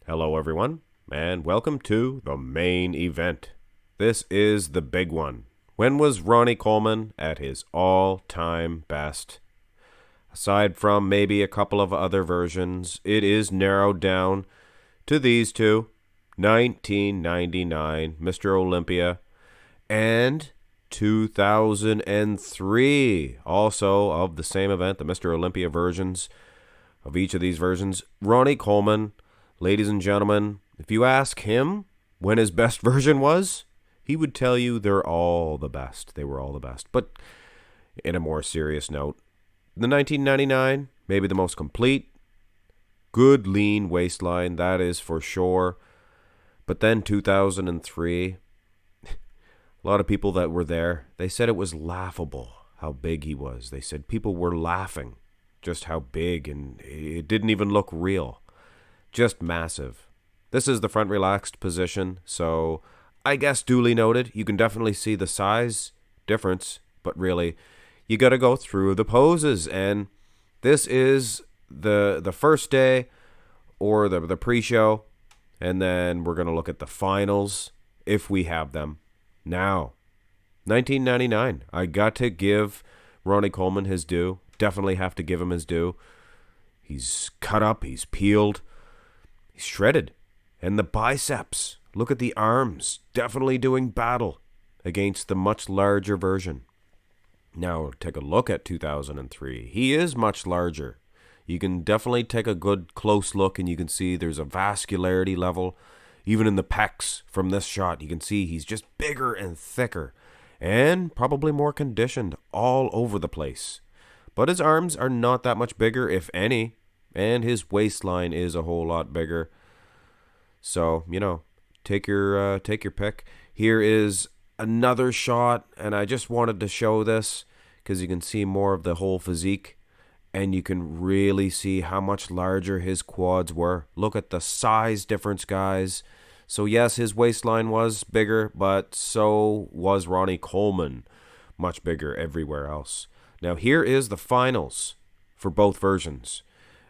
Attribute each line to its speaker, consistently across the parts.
Speaker 1: Hello, everyone, and welcome to the main event. This is the big one. When was Ronnie Coleman at his all-time best? Aside from maybe a couple of other versions, it is narrowed down to these two, 1999, Mr. Olympia, and 2003, also of the same event, the Mr. Olympia versions of each of these versions. Ronnie Coleman, ladies and gentlemen, if you ask him when his best version was, he would tell you they're all the best. They were all the best. But in a more serious note, the 1999, maybe the most complete, good lean waistline, that is for sure. But then 2003, a lot of people that were there, they said it was laughable how big he was. They said people were laughing just how big, and it didn't even look real. Just massive. This is the front relaxed position, so I guess duly noted. You can definitely see the size difference, but really, you got to go through the poses, and this is the first day or the pre-show, and then we're going to look at the finals if we have them. Now, 1999, I got to give Ronnie Coleman his due. Definitely have to give him his due. He's cut up, he's peeled, he's shredded. And the biceps, look at the arms, definitely doing battle against the much larger version. Now, take a look at 2003. He is much larger. You can definitely take a good close look and you can see there's a vascularity level. Even in the pecs from this shot, you can see he's just bigger and thicker and probably more conditioned all over the place. But his arms are not that much bigger, if any, and his waistline is a whole lot bigger. So, take your pick. Here is another shot, and I just wanted to show this because you can see more of the whole physique, and you can really see how much larger his quads were. Look at the size difference, guys. So yes, his waistline was bigger, but so was Ronnie Coleman, much bigger everywhere else. Now here is the finals for both versions.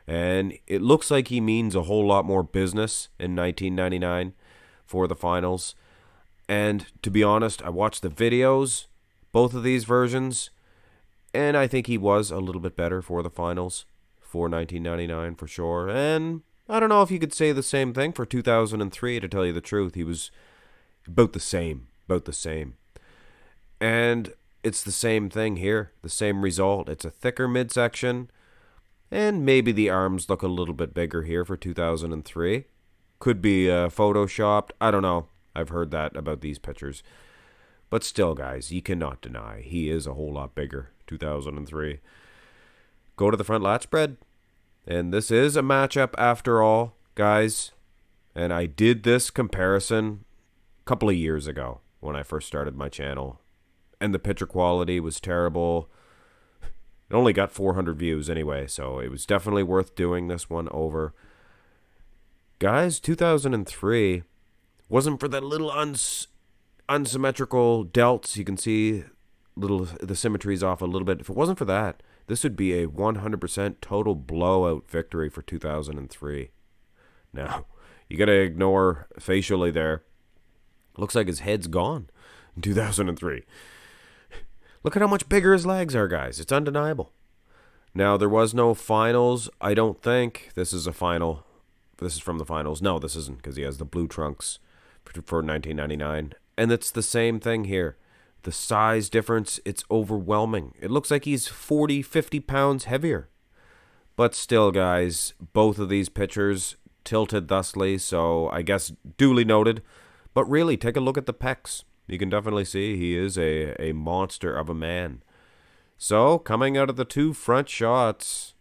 Speaker 1: And it looks like he means a whole lot more business in 1999 for the finals. And to be honest, I watched the videos, both of these versions, and I think he was a little bit better for the finals for 1999 for sure. And I don't know if you could say the same thing for 2003, to tell you the truth. He was about the same. And it's the same thing here, the same result. It's a thicker midsection, and maybe the arms look a little bit bigger here for 2003. Could be photoshopped. I don't know. I've heard that about these pictures. But still, guys, you cannot deny he is a whole lot bigger, 2003. Go to the front lat spread. And this is a matchup after all, guys. And I did this comparison a couple of years ago when I first started my channel. And the picture quality was terrible. It only got 400 views anyway, so it was definitely worth doing this one over. Guys, 2003 wasn't for that little unsymmetrical delts. You can see the symmetry's off a little bit. If it wasn't for that, this would be a 100% total blowout victory for 2003. Now, you got to ignore facially there. Looks like his head's gone in 2003. Look at how much bigger his legs are, guys. It's undeniable. Now, there was no finals. I don't think this is a final. This is from the finals. No, this isn't, because he has the blue trunks for 1999. And it's the same thing here. The size difference, it's overwhelming. It looks like he's 40, 50 pounds heavier. But still, guys, both of these pictures tilted thusly, so I guess duly noted. But really, take a look at the pecs. You can definitely see he is a monster of a man. So, coming out of the two front shots,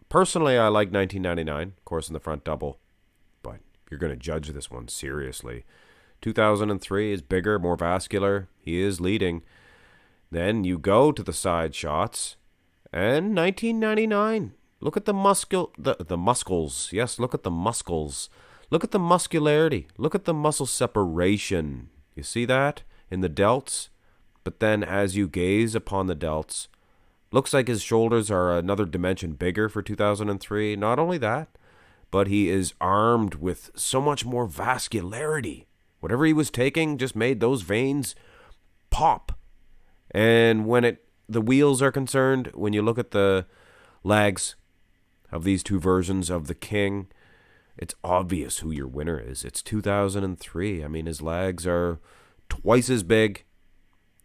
Speaker 1: personally, I like 1999, of course, in the front double. But you're going to judge this one seriously. 2003 is bigger, more vascular. He is leading. Then you go to the side shots. And 1999. Look at the muscles. Yes, look at the muscles. Look at the muscularity. Look at the muscle separation. You see that in the delts? But then as you gaze upon the delts, looks like his shoulders are another dimension bigger for 2003. Not only that, but he is armed with so much more vascularity. Whatever he was taking just made those veins pop. And when the wheels are concerned, when you look at the legs of these two versions of the King, it's obvious who your winner is. It's 2003. I mean, his legs are twice as big.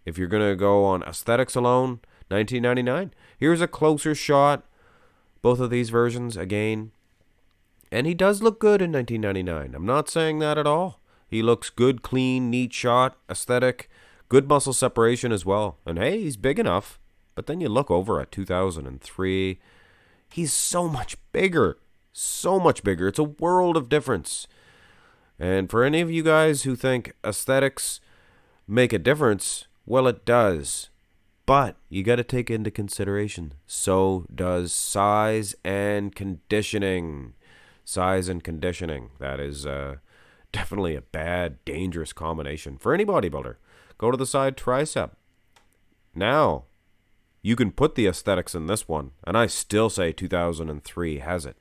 Speaker 1: If you're going to go on aesthetics alone, 1999. Here's a closer shot. Both of these versions, again. And he does look good in 1999. I'm not saying that at all. He looks good, clean, neat shot, aesthetic, good muscle separation as well. And hey, he's big enough. But then you look over at 2003. He's so much bigger. So much bigger. It's a world of difference. And for any of you guys who think aesthetics make a difference, well, it does. But you got to take into consideration, so does size and conditioning. Size and conditioning. That is definitely a bad, dangerous combination for any bodybuilder. Go to the side tricep. Now, you can put the aesthetics in this one, and I still say 2003 has it.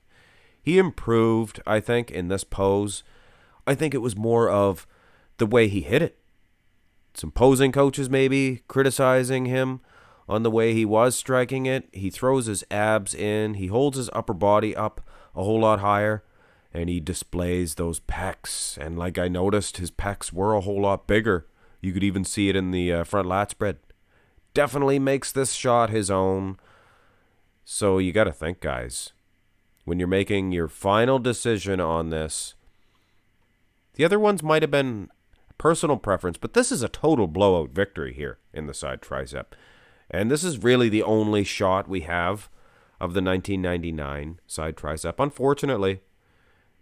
Speaker 1: He improved, I think, in this pose. I think it was more of the way he hit it. Some posing coaches maybe criticizing him on the way he was striking it. He throws his abs in. He holds his upper body up a whole lot higher. And he displays those pecs. And like I noticed, his pecs were a whole lot bigger. You could even see it in the front lat spread. Definitely makes this shot his own. So you got to think, guys, when you're making your final decision on this, the other ones might have been personal preference, but this is a total blowout victory here in the side tricep. And this is really the only shot we have of the 1999 side tricep, unfortunately.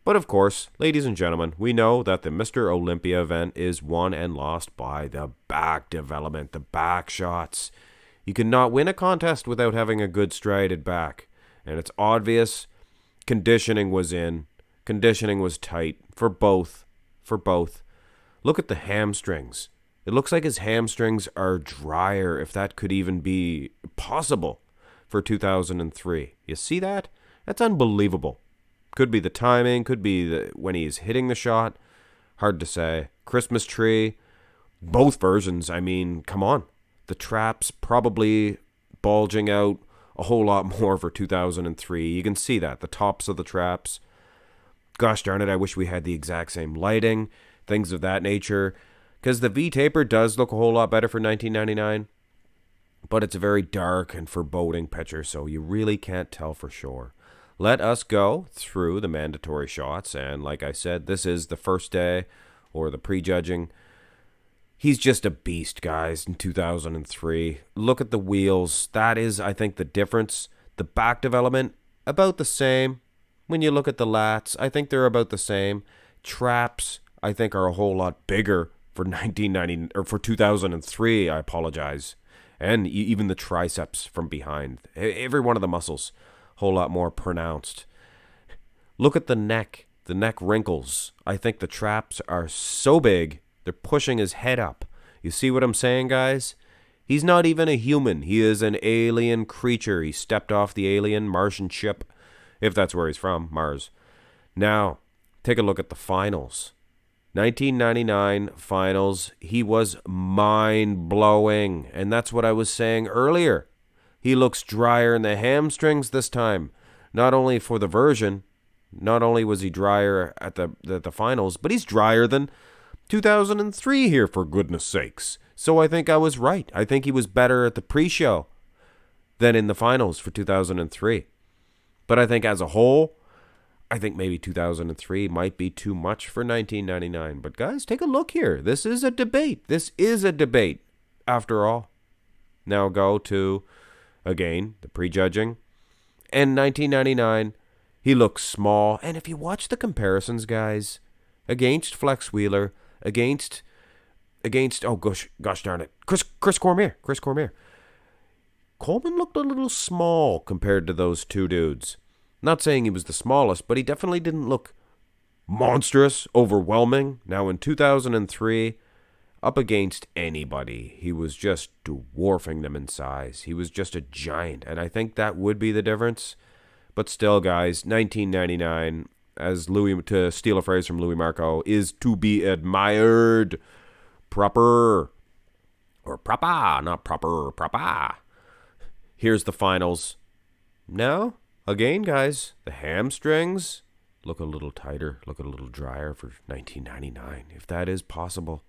Speaker 1: But of course, ladies and gentlemen, we know that the Mr. Olympia event is won and lost by the back development, the back shots. You cannot win a contest without having a good striated back. And it's obvious conditioning was in. Conditioning was tight for both. Look at the hamstrings. It looks like his hamstrings are drier, if that could even be possible for 2003. You see that? That's unbelievable. Could be the timing, could be when he's hitting the shot. Hard to say. Christmas tree. Both versions, I mean, come on. The traps probably bulging out a whole lot more for 2003. You can see that. The tops of the traps. Gosh darn it, I wish we had the exact same lighting. Things of that nature. Because the V-taper does look a whole lot better for 1999. But it's a very dark and foreboding picture, so you really can't tell for sure. Let us go through the mandatory shots. And like I said, this is the first day or the prejudging. He's just a beast, guys, in 2003. Look at the wheels. That is, I think, the difference. The back development, about the same. When you look at the lats, I think they're about the same. Traps, I think, are a whole lot bigger for 1990 or for 2003. I apologize. And even the triceps from behind. Every one of the muscles, a whole lot more pronounced. Look at the neck wrinkles. I think the traps are so big, they're pushing his head up. You see what I'm saying, guys? He's not even a human. He is an alien creature. He stepped off the alien Martian ship, if that's where he's from, Mars. Now, take a look at the finals. 1999 finals, he was mind-blowing. And that's what I was saying earlier. He looks drier in the hamstrings this time. Not only for the version, not only was he drier at the finals, but he's drier than 2003 here, for goodness sakes. So I think I was right. I think he was better at the pre-show than in the finals for 2003. But I think as a whole, I think maybe 2003 might be too much for 1999. But guys, take a look here. This is a debate. This is a debate, after all. Now go to, again, the prejudging. And 1999, he looks small. And if you watch the comparisons, guys, against Flex Wheeler, against oh gosh darn it, Chris Cormier. Coleman looked a little small compared to those two dudes. Not saying he was the smallest, but he definitely didn't look monstrous, overwhelming. Now in 2003, up against anybody, he was just dwarfing them in size. He was just a giant, and I think that would be the difference. But still, guys, 1999, as Louis, to steal a phrase from Louis Marco, is to be admired. Proper. Or proper, not proper, proper. Here's the finals. Now, again, guys, the hamstrings look a little tighter, look a little drier for 1999, if that is possible.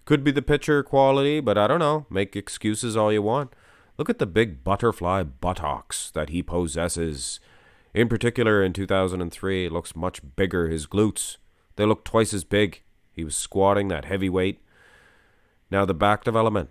Speaker 1: Could be the picture quality, but I don't know. Make excuses all you want. Look at the big butterfly buttocks that he possesses. In particular, in 2003, it looks much bigger. His glutes, they look twice as big. He was squatting that heavy weight. Now the back development.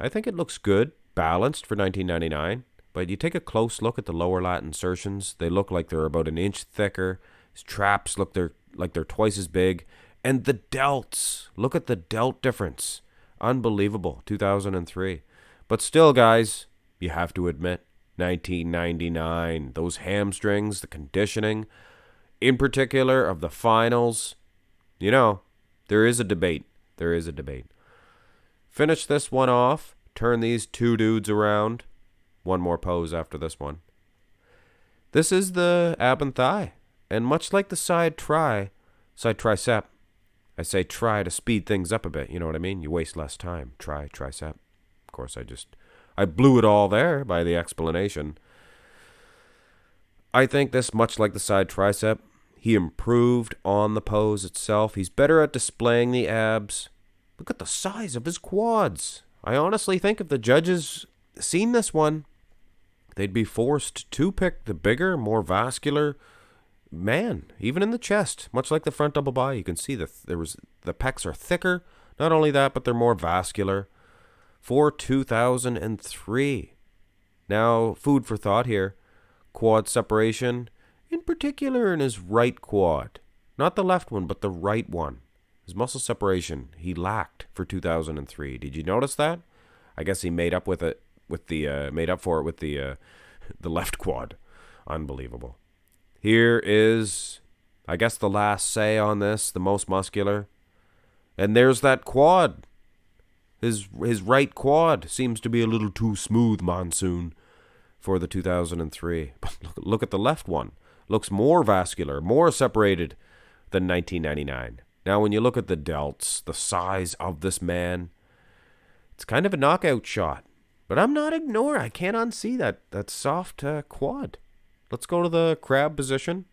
Speaker 1: I think it looks good, balanced for 1999. But you take a close look at the lower lat insertions. They look like they're about an inch thicker. His traps look like they're twice as big. And the delts. Look at the delt difference. Unbelievable. 2003. But still, guys, you have to admit, 1999. Those hamstrings, the conditioning, in particular of the finals. You know, there is a debate. There is a debate. Finish this one off. Turn these two dudes around. One more pose after this one. This is the ab and thigh. And much like the side tricep, I say try to speed things up a bit. You know what I mean? You waste less time. Tricep. Of course, I blew it all there by the explanation. I think this, much like the side tricep, he improved on the pose itself. He's better at displaying the abs. Look at the size of his quads. I honestly think if the judges seen this one, they'd be forced to pick the bigger, more vascular man, even in the chest. Much like the front double bi, you can see the pecs are thicker. Not only that, but they're more vascular. For 2003. Now, food for thought here. Quad separation, in particular in his right quad. Not the left one, but the right one. His muscle separation, he lacked for 2003. Did you notice that? I guess he made up for it with the left quad. Unbelievable. Here is, I guess, the last say on this, the most muscular. And there's that quad. His right quad seems to be a little too smooth, Monsoon, for the 2003. But look at the left one. Looks more vascular, more separated than 1999. Now, when you look at the delts, the size of this man, it's kind of a knockout shot. But I'm not ignoring. I can't unsee that soft quad. Let's go to the crab position.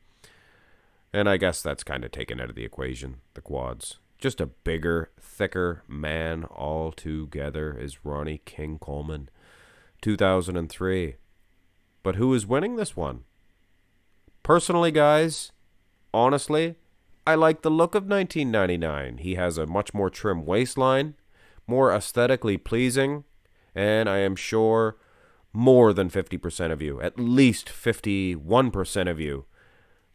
Speaker 1: And I guess that's kind of taken out of the equation, the quads. Just a bigger, thicker man altogether is Ronnie King Coleman, 2003. But who is winning this one? Personally, guys, honestly, I like the look of 1999. He has a much more trim waistline, more aesthetically pleasing, and I am sure more than 50% of you, at least 51% of you,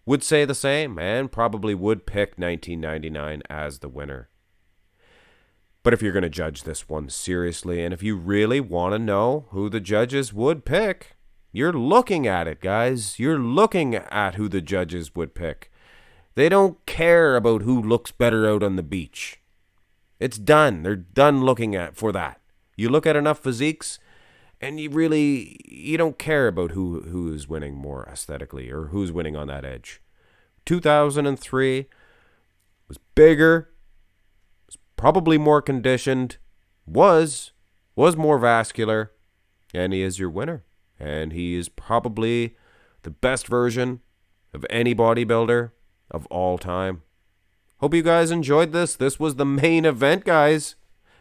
Speaker 1: would say the same and probably would pick 1999 as the winner. But if you're going to judge this one seriously, and if you really want to know who the judges would pick, you're looking at it, guys. You're looking at who the judges would pick. They don't care about who looks better out on the beach. It's done. They're done looking for that. You look at enough physiques, and you don't care about who is winning more aesthetically or who's winning on that edge. 2003 was bigger, was probably more conditioned, was more vascular, and he is your winner. And he is probably the best version of any bodybuilder of all time. Hope you guys enjoyed this. This was the main event, guys.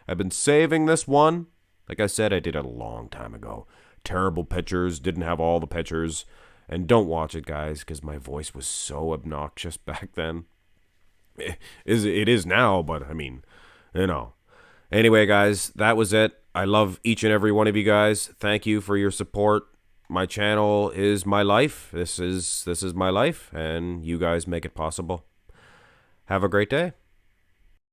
Speaker 1: I've been saving this one. Like I said, I did it a long time ago. Terrible pictures, didn't have all the pictures. And don't watch it, guys, because my voice was so obnoxious back then. It is now, but I mean, you know. Anyway, guys, that was it. I love each and every one of you guys. Thank you for your support. My channel is my life. This is my life, and you guys make it possible. Have a great day.